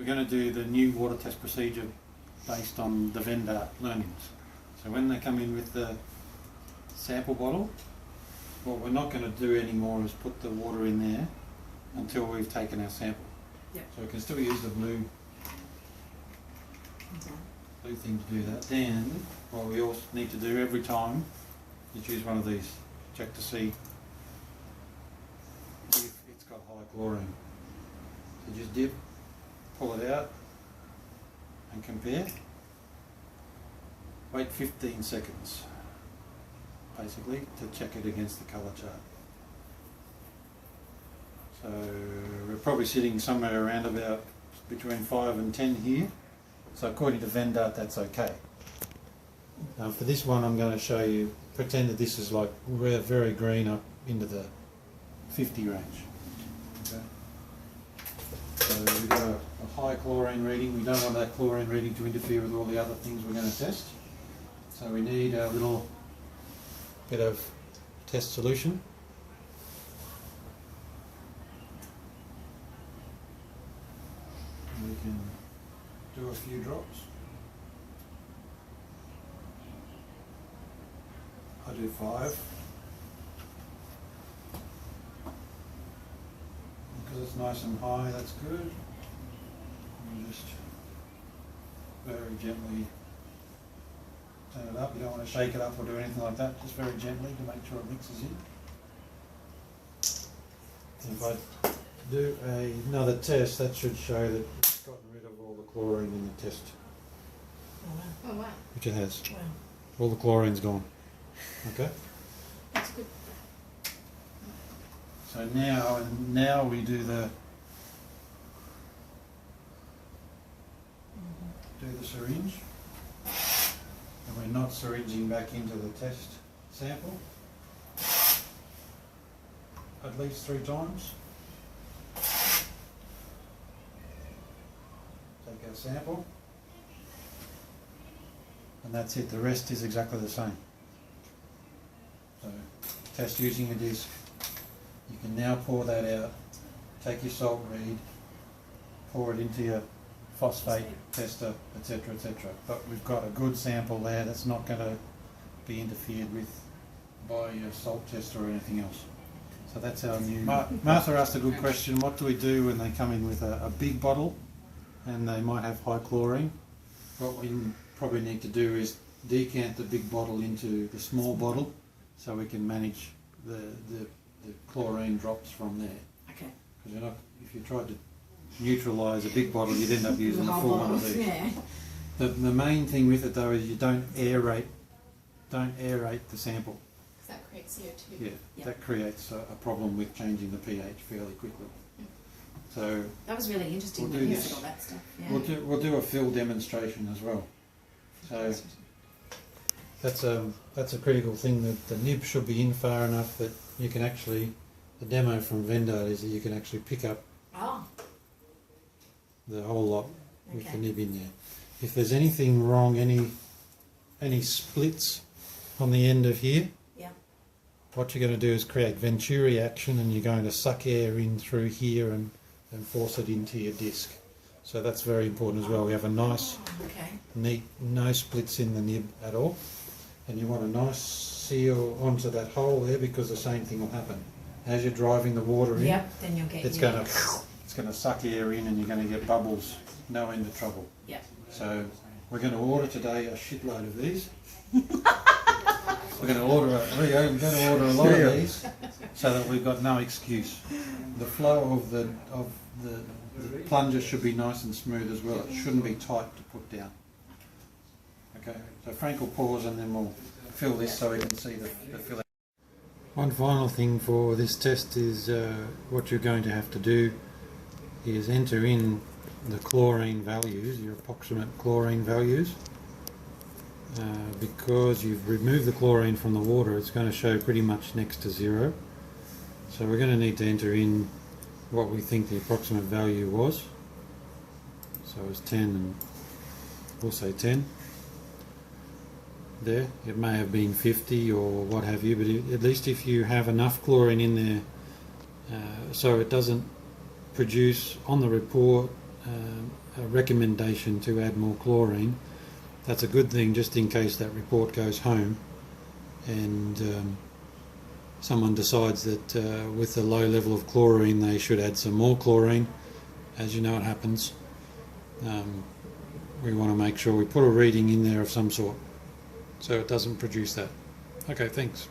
We're going to do the new water test procedure based on the vendor learnings. So when they come in with the sample bottle, what we're not going to do anymore is put the water in there until we've taken our sample. Yep. So we can still use the blue thing to do that. Then what we also need to do every time is use one of these, check to see if it's got high chlorine. So just dip, pull it out and compare. Wait 15 seconds basically to check it against the colour chart. So we're probably sitting somewhere around about between 5 and 10 here. So according to Vendart, that's okay. Now for this one I'm going to show you, pretend that this is like very green up into the 50 range. Okay. So we've got a high chlorine reading. We don't want that chlorine reading to interfere with all the other things we're going to test. So we need a little bit of test solution. And we can do a few drops. I do 5. Because it's nice and high, that's good. And just very gently turn it up. You don't want to shake it up or do anything like that, just very gently to make sure it mixes in. And if I do another test, that should show that it's gotten rid of all the chlorine in the test. Oh wow. Which it has. Wow. All the chlorine's gone. Okay? That's good. So now we do the syringe. And we're not syringing back into the test sample. At least 3 times. Take our sample. And that's it, the rest is exactly the same. So, test using a disc. You can now pour that out, take your salt read, pour it into your phosphate tester, etc., etc. But we've got a good sample there that's not going to be interfered with by your salt tester or anything else. So that's our new... Martha asked a good question, what do we do when they come in with a big bottle and they might have high chlorine? What we probably need to do is decant the big bottle into the small bottle so we can manage the chlorine drops from there. Okay. Because you're not, if you tried to neutralise a big bottle, you'd end up using the full one of these. Yeah. The main thing with it though is you don't aerate the sample. Because that creates CO2. Yeah, Yep. that creates a problem with changing the pH fairly quickly. So That was really interesting we'll when do you this. said all that stuff. Yeah. we'll do a fill demonstration as well. So that's a critical thing, that the nib should be in far enough that you can actually, the demo from Vendar is that you can actually pick up Oh. the whole lot with Okay. the nib in there. If there's anything wrong, any splits on the end of here, Yeah. what you're going to do is create Venturi action, and you're going to suck air in through here and force it into your disc. So that's very important as well. We have a nice, Oh, okay. neat, no splits in the nib at all. And you want a nice seal onto that hole there, because the same thing will happen. As you're driving the water in, Yep. Then you'll get. it's going to suck air in and you're going to get bubbles, no end of trouble. Yep. So we're going to order today a shitload of these. We're going to order a lot of these so that we've got no excuse. The flow of the plunger should be nice and smooth as well. It shouldn't be tight to put down. Okay, so Frank will pause and then we'll fill this so we can see the filling. One final thing for this test is what you're going to have to do is enter in the chlorine values, your approximate chlorine values. Because you've removed the chlorine from the water, it's going to show pretty much next to 0. So we're going to need to enter in what we think the approximate value was. So it's 10, and we'll say 10. There, it may have been 50 or what have you, but at least if you have enough chlorine in there so it doesn't produce on the report a recommendation to add more chlorine, that's a good thing just in case that report goes home and someone decides that with a low level of chlorine they should add some more chlorine. As you know, it happens. We want to make sure we put a reading in there of some sort so it doesn't produce that. Okay, thanks.